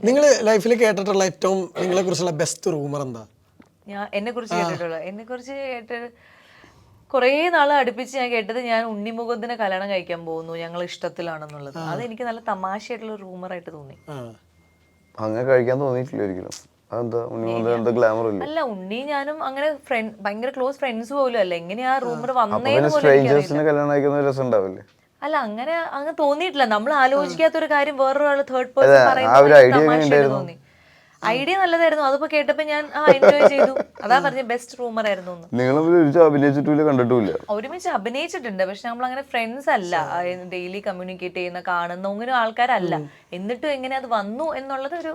നിങ്ങൾ ലൈഫിൽ കേട്ടിട്ടുള്ള ഏറ്റവും നിങ്ങളെ കുറിച്ചുള്ള ബെസ്റ്റ് റൂമർ എന്താ? എന്നെ കുറിച്ച് കേട്ടിട്ട് കുറേ നാൾ അടുപ്പിച്ച് ഞാൻ കേട്ടത് ഞാൻ ഉണ്ണിമുകുന്ദനെ കല്യാണം കഴിക്കാൻ പോകുന്നു, ഞങ്ങൾ ഇഷ്ടത്തിലാണെന്നുള്ളത്. അത് എനിക്ക് നല്ല തമാശയായിട്ടുള്ള റൂമറായിട്ട് തോന്നി. അങ്ങനെ കഴിക്കാൻ തോന്നിയിട്ടില്ല ഒരിക്കലും. അല്ല, ഉണ്ണി ഞാനും അങ്ങനെ ഭയങ്കര ക്ലോസ് ഫ്രണ്ട്സ് പോലും അല്ല. എങ്ങനെയാ റൂമർ വന്നേന്ന് അല്ല, അങ്ങനെ തോന്നിയിട്ടില്ല. നമ്മൾ ആലോചിക്കാത്തൊരു കാര്യം വേറൊരാൾ തേർഡ് പേഴ്സൺ പറയുന്നത് തോന്നി. ഐഡിയ നല്ലതായിരുന്നു. അതിപ്പോ കേട്ടപ്പോ ഞാൻ എൻജോയ് ചെയ്തു. അതാ പറഞ്ഞ ബെസ്റ്റ് റൂമർ ആയിരുന്നു. ഒരുമിച്ച് അഭിനയിച്ചിട്ടുണ്ട്, പക്ഷെ നമ്മൾ അങ്ങനെ ഫ്രണ്ട്സ് അല്ല, ഡെയിലി കമ്മ്യൂണിക്കേറ്റ് ചെയ്യുന്ന കാണുന്ന അങ്ങനെ ആൾക്കാരല്ല. എന്നിട്ടും എങ്ങനെ അത് വന്നു എന്നുള്ളത് ഒരു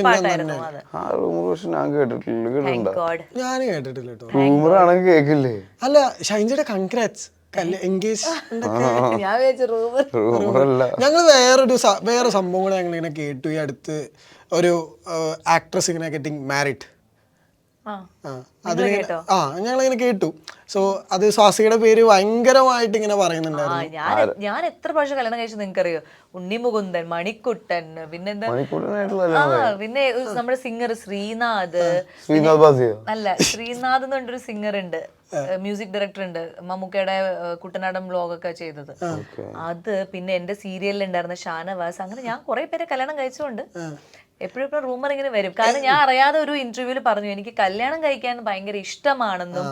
പാട്ടായിരുന്നു. അത് ഞാൻ കേട്ടിട്ടില്ല കേട്ടോ. അല്ല, ഷൈൻജിയുടെ കൺഗ്രാറ്റ്സ് ഞങ്ങൾ വേറെ സംഭവം കൂടെ ഞങ്ങൾ ഇങ്ങനെ കേട്ടു. ഈ അടുത്ത് ഒരു ആക്ട്രസ് ഇങ്ങനെ ഗെറ്റിംഗ് മാരിഡ്. ഞങ്ങളിങ്ങനെ കേട്ടു. സോ അത് സ്വാസിയുടെ പേര് ഭയങ്കരമായിട്ട് ഇങ്ങനെ പറയുന്നുണ്ടായിരുന്നു. ഞാൻ എത്ര പ്രാവശ്യം കല്യാണം കഴിച്ചു നിങ്ങൾക്കറിയോ? ഉണ്ണിമുകുന്ദൻ, മണിക്കുട്ടൻ, പിന്നെന്താ, പിന്നെ നമ്മുടെ സിംഗർ ശ്രീനാഥ്. അല്ല, ശ്രീനാഥ് എന്ന് പറഞ്ഞൊരു സിംഗർ ഉണ്ട്, മ്യൂസിക് ഡയറക്ടർ ഉണ്ട്, മമ്മൂക്കയുടെ കുട്ടനാടൻ വ്ലോഗൊക്കെ ചെയ്തത്. അത് പിന്നെ എന്റെ സീരിയലിൽ ഉണ്ടായിരുന്ന ഷാനവാസ്. അങ്ങനെ ഞാൻ കുറെ പേരെ കല്യാണം കഴിച്ചുകൊണ്ട് എപ്പോഴും റൂമർ ഇങ്ങനെ വരും. കാരണം ഞാൻ അറിയാതെ ഒരു ഇന്റർവ്യൂവിൽ പറഞ്ഞു എനിക്ക് കല്യാണം കഴിക്കാൻ ഭയങ്കര ഇഷ്ടമാണെന്നും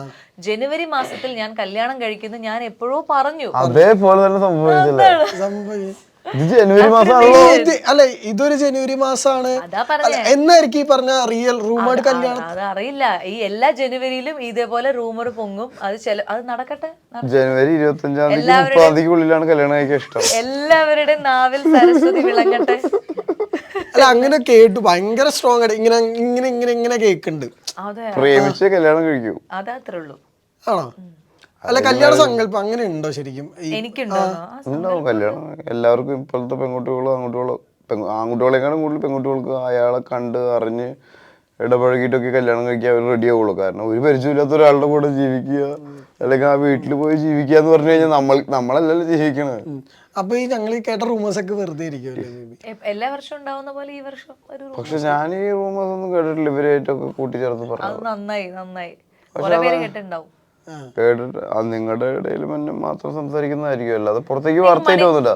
ജനുവരി മാസത്തിൽ ഞാൻ കല്യാണം കഴിക്കുന്നു ഞാൻ എപ്പോഴോ പറഞ്ഞു. അതേപോലെ തന്നെ അല്ല, ഇതൊരു ജനുവരി മാസമാണ്. എന്നായിരിക്കും ഈ പറഞ്ഞ റിയൽ റൂമേർഡ് കല്യാണം? അതറിയില്ല. ഈ എല്ലാ ജനുവരിയിലും ഇതേപോലെ റൂമർ പൊങ്ങും. അത് നടക്കട്ടെ. ജനുവരി 25-30 കല്യാണം കഴിക്കാൻ ഇഷ്ടം. എല്ലാവരുടെയും നാവിൽ സരസ്വതി വിളങ്ങട്ടെ. അല്ല, അങ്ങനെ കേട്ടു. ഭയങ്കര സ്ട്രോങ് ആയിട്ട് ഇങ്ങനെ ഇങ്ങനെ ഇങ്ങനെ ഇങ്ങനെ കേക്കുന്നുണ്ട്. പ്രേമിച്ച് കല്യാണം കഴിക്കൂ, അതത്രേ ഉള്ളൂ. ആണോ? അല്ല, കല്യാണ സങ്കല്പം അങ്ങനെ ഉണ്ടോ ശരിക്കും? ഉണ്ടാവും കല്യാണം. എല്ലാവർക്കും ഇപ്പോഴത്തെ ആൺകുട്ടികളെക്കാളും കൂടുതൽ പെൺകുട്ടികൾക്ക് അയാളെ കണ്ട് അറിഞ്ഞ് ഇടപഴകിയിട്ടൊക്കെ കല്യാണം കഴിക്കാൻ അവർ റെഡി ആവുള്ളൂ. കാരണം ഒരു പരിചയമില്ലാത്ത ഒരാളുടെ കൂടെ ജീവിക്കുക, അല്ലെങ്കിൽ ആ വീട്ടിൽ പോയി ജീവിക്കുക എന്ന് പറഞ്ഞു കഴിഞ്ഞാൽ നമ്മളല്ലല്ലോ ജീവിക്കണത്. അപ്പൊ ഈ ഞങ്ങൾ കേട്ട റൂമേഴ്സ് ഒക്കെ വെറുതെ ഇരിക്കുമല്ലേ? എല്ലാ വർഷവും ഉണ്ടാവുന്ന പോലെ ഈ വർഷം ഒരു പക്ഷെ ഞാൻ ഈ റൂമേഴ്സ് ഒന്നും കേട്ടിട്ടില്ല. ഇവരായിട്ടൊക്കെ കൂട്ടിച്ചേർത്ത് പറഞ്ഞു. നന്നായി കുറെ പേര് കേട്ടിട്ടുണ്ടാവും. കേട്ടിട്ട് നിങ്ങളുടെ ഇടയിൽ മാത്രം സംസാരിക്കുന്നതായിരിക്കും, അല്ലാതെ പുറത്തേക്ക് വാർത്തയായിട്ട് വന്നില്ല.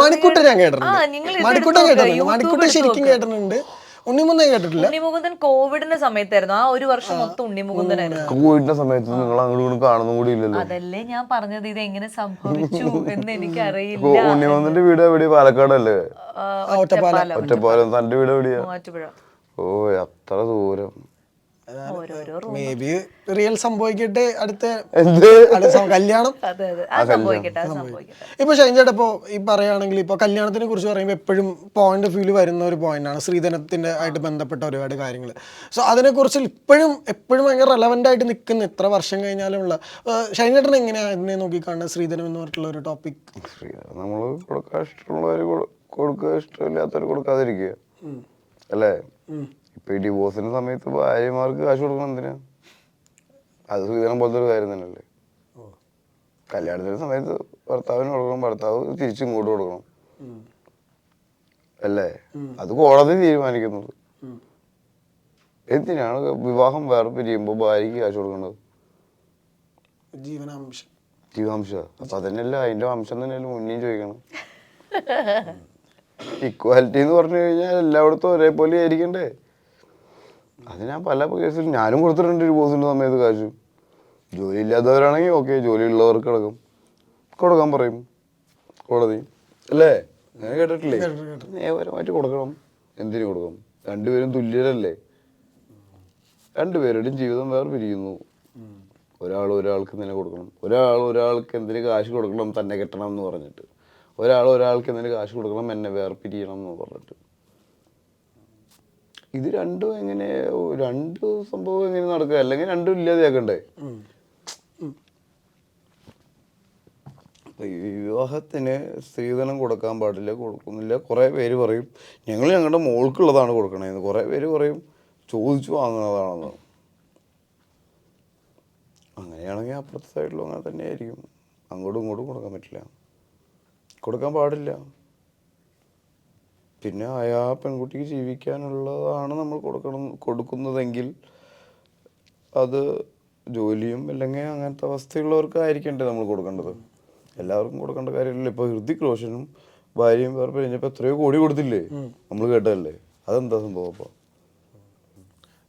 മണിക്കുട്ടൻ ഞാൻ കേട്ടിട്ടുണ്ട്. മണിക്കുട്ടൻ ശരിക്കും കേട്ടിട്ടുണ്ട്. ഉണ്ണിമുകുന്ദൻ കേട്ടിട്ടില്ല. ഉണ്ണിമുകുന്ദൻ കോവിഡിന്റെ സമയത്തായിരുന്നു. ആ ഒരു വർഷം മൊത്തം ഉണ്ണിമുകുന്ദനായിരുന്നു. കോവിഡിന്റെ സമയത്ത് നിങ്ങൾ അങ്ങോട്ട് കാണുന്ന കൂടി ഇല്ലല്ലോ. അതല്ലേ ഞാൻ പറഞ്ഞത്, ഇത് എങ്ങനെ സംഭവിച്ചു എന്ന് എനിക്കറിയില്ല. ഉണ്ണിമുകുന്ദന്റെ വീട് എവിടെയാ? പാലക്കാടല്ലേ? ഒറ്റപ്പാലം. തന്റെ വീട് എവിടെയാ? മൂവാറ്റുപുഴ. ഓ, അത്ര ദൂരം. മേ ബി റിയൽ സംഭവിക്കട്ടെ. അടുത്ത കല്യാണം ഇപ്പൊ ഷൈൻചേട്ടാ, ഇപ്പൊ ഈ പറയുകയാണെങ്കിൽ ഇപ്പൊ കല്യാണത്തിനെ കുറിച്ച് പറയുമ്പോൾ എപ്പോഴും പോയിന്റ് ഓഫ് വ്യൂല് വരുന്ന ഒരു പോയിന്റാണ് ശ്രീധനത്തിന്റെ ആയിട്ട് ബന്ധപ്പെട്ട ഒരുപാട് കാര്യങ്ങൾ. സോ അതിനെക്കുറിച്ച് എപ്പോഴും ഭയങ്കര റെലവെന്റ് ആയിട്ട് നിൽക്കുന്ന എത്ര വർഷം കഴിഞ്ഞാലുള്ള ഷൈൻചേട്ടൻ എങ്ങനെയാണ് അതിനെ നോക്കിക്കാണുന്നത്, ശ്രീധനം എന്ന് പറഞ്ഞിട്ടുള്ള ഒരു ടോപ്പിക്? നമ്മൾ കൊടുക്കാൻ ഇഷ്ടമുള്ളവർ കൊടുക്കുക, ഇഷ്ടമില്ലാത്തവർ കൊടുക്കാതിരിക്കുക അല്ലേ? ഇപ്പൊ ഈ ഡിവോഴ്സിന്റെ സമയത്ത് ഭാര്യമാർക്ക് കാശ് കൊടുക്കണം എന്തിനാ? അത് ശ്രീധരൻ പോലത്തെ ഒരു കാര്യം തന്നെയല്ലേ. കല്യാണത്തിന്റെ സമയത്ത് ഭർത്താവിന് കൊടുക്കണം, ഭർത്താവ് തിരിച്ചും ഇങ്ങോട്ട് കൊടുക്കണം അല്ലേ? അത് കോടതി തീരുമാനിക്കുന്നത്. എന്തിനാണ് വിവാഹം വേറെ പിരിയുമ്പോ ഭാര്യക്ക് കാശ് കൊടുക്കേണ്ടത്? ജീവനാംശം. അപ്പൊ അതന്നെയല്ല, അതിന്റെ അംശം തന്നെയല്ലേ മുന്നേയും ചോദിക്കണം. ഇക്വാലിറ്റി എന്ന് പറഞ്ഞു കഴിഞ്ഞാൽ എല്ലായിടത്തും ഒരേപോലെ ആയിരിക്കണ്ടേ? അത് ഞാൻ പല കേസിൽ ഞാനും കൊടുത്തിട്ടുണ്ട് ഡിവോഴ്സിന്റെ സമയത്ത് കാശ്. ജോലി ഇല്ലാത്തവരാണെങ്കിൽ ഓക്കെ, ജോലി ഉള്ളവർക്ക് കൊടുക്കാൻ പറയും കോടതി അല്ലേ? ഞാൻ കേട്ടിട്ടില്ലേ? നിയമപരമായിട്ട് കൊടുക്കണം. എന്തിനു കൊടുക്കണം? രണ്ടുപേരും തുല്യരല്ലേ? രണ്ടുപേരുടെയും ജീവിതം വേറെ പിരിയുന്നു. ഒരാൾക്ക് എന്തിനു കൊടുക്കണം? ഒരാൾക്ക് എന്തിനു കാശ് കൊടുക്കണം തന്നെ കെട്ടണം എന്ന് പറഞ്ഞിട്ട്, ഒരാൾക്ക് എന്തിനു കാശ് കൊടുക്കണം എന്നെ വേറെ പിരിയണം എന്ന് പറഞ്ഞിട്ട്. ഇത് രണ്ടും രണ്ട് സംഭവം എങ്ങനെ നടക്കുക? അല്ലെങ്കിൽ രണ്ടും ഇല്ലാതെയാക്കണ്ടേ? വിവാഹത്തിന് സ്ത്രീധനം കൊടുക്കാൻ പാടില്ല, കൊടുക്കുന്നില്ല. കുറേ പേര് പറയും ഞങ്ങൾ ഞങ്ങളുടെ മോൾക്കുള്ളതാണ് കൊടുക്കണേന്ന്. കുറേ പേര് പറയും ചോദിച്ചു വാങ്ങുന്നതാണെന്ന്. അങ്ങനെയാണെങ്കിൽ അപ്പുറത്തെ സൈഡിലും അങ്ങനെ തന്നെ ആയിരിക്കും. അങ്ങോട്ടും ഇങ്ങോട്ടും കൊടുക്കാൻ പറ്റില്ല, കൊടുക്കാൻ പാടില്ല. പിന്നെ ആ പെൺകുട്ടിക്ക് ജീവിക്കാനുള്ളതാണ് നമ്മൾ കൊടുക്കുന്നതെങ്കിൽ അത് ജോലിയും അല്ലെങ്കിൽ അങ്ങനത്തെ അവസ്ഥയുള്ളവർക്കായിരിക്കണ്ടേ നമ്മൾ കൊടുക്കേണ്ടത്. എല്ലാവർക്കും കൊടുക്കേണ്ട കാര്യമില്ല. ഇപ്പോൾ ഹൃതിക് റോഷനും ഭാര്യയും വേറെ കഴിഞ്ഞപ്പോൾ എത്രയോ കോടി കൊടുത്തില്ലേ, നമ്മൾ കേട്ടതല്ലേ. അതെന്താ സംഭവം? അപ്പോൾ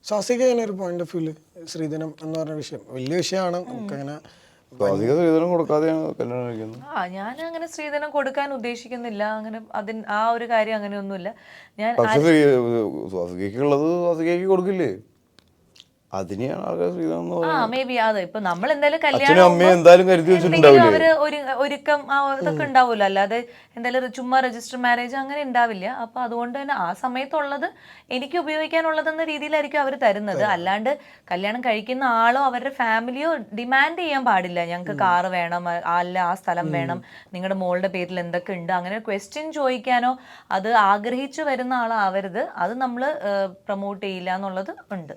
സ്വാസിക ഒരു പോയിന്റ് ഓഫ് വ്യൂല് ശ്രീധനം എന്ന് പറഞ്ഞ വിഷയം വലിയ വിഷയമാണ്. നമുക്കങ്ങനെ സ്വാസിക സ്ത്രീധനം കൊടുക്കാതെയാണ് കല്യാണം കഴിക്കുന്നത്. ഞാൻ അങ്ങനെ സ്ത്രീധനം കൊടുക്കാൻ ഉദ്ദേശിക്കുന്നില്ല. അങ്ങനെ ആ ഒരു കാര്യം അങ്ങനെയൊന്നുമില്ല. ഞാൻ പക്ഷെ സ്വാസികയ്ക്കുള്ളത് സ്വാസികയ്ക്ക് കൊടുക്കില്ലേ, അതിനെയാണ് ആൾക്കാർ സ്ത്രീധനം എന്ന് പറയുന്നത്. മേ ബി അത് ഇപ്പൊ നമ്മൾ എന്തായാലും അച്ഛനും അമ്മയും എന്തായാലും കരുതി വെച്ചിട്ടുണ്ടാവില്ലേ. അവര് ഒരുക്കം ഇതൊക്കെ ഉണ്ടാവുമല്ലോ. അല്ലാതെ എന്തായാലും ചുമ്മാ രജിസ്റ്റർ മാരേജ് അങ്ങനെ ഉണ്ടാവില്ല. അപ്പൊ അതുകൊണ്ട് തന്നെ ആ സമയത്തുള്ളത് എനിക്ക് ഉപയോഗിക്കാനുള്ളതെന്ന രീതിയിലായിരിക്കും അവർ തരുന്നത്. അല്ലാണ്ട് കല്യാണം കഴിക്കുന്ന ആളോ അവരുടെ ഫാമിലിയോ ഡിമാൻഡ് ചെയ്യാൻ പാടില്ല. ഞങ്ങൾക്ക് കാറ് വേണം, അല്ല ആ സ്ഥലം വേണം, നിങ്ങളുടെ മോളുടെ പേരിൽ എന്തൊക്കെ ഉണ്ട്, അങ്ങനെ ക്വസ്റ്റ്യൻ ചോദിക്കാനോ അത് ആഗ്രഹിച്ചു വരുന്ന ആളാവരുത്. അത് നമ്മൾ പ്രൊമോട്ട് ചെയ്യില്ല എന്നുള്ളത് ഉണ്ട്.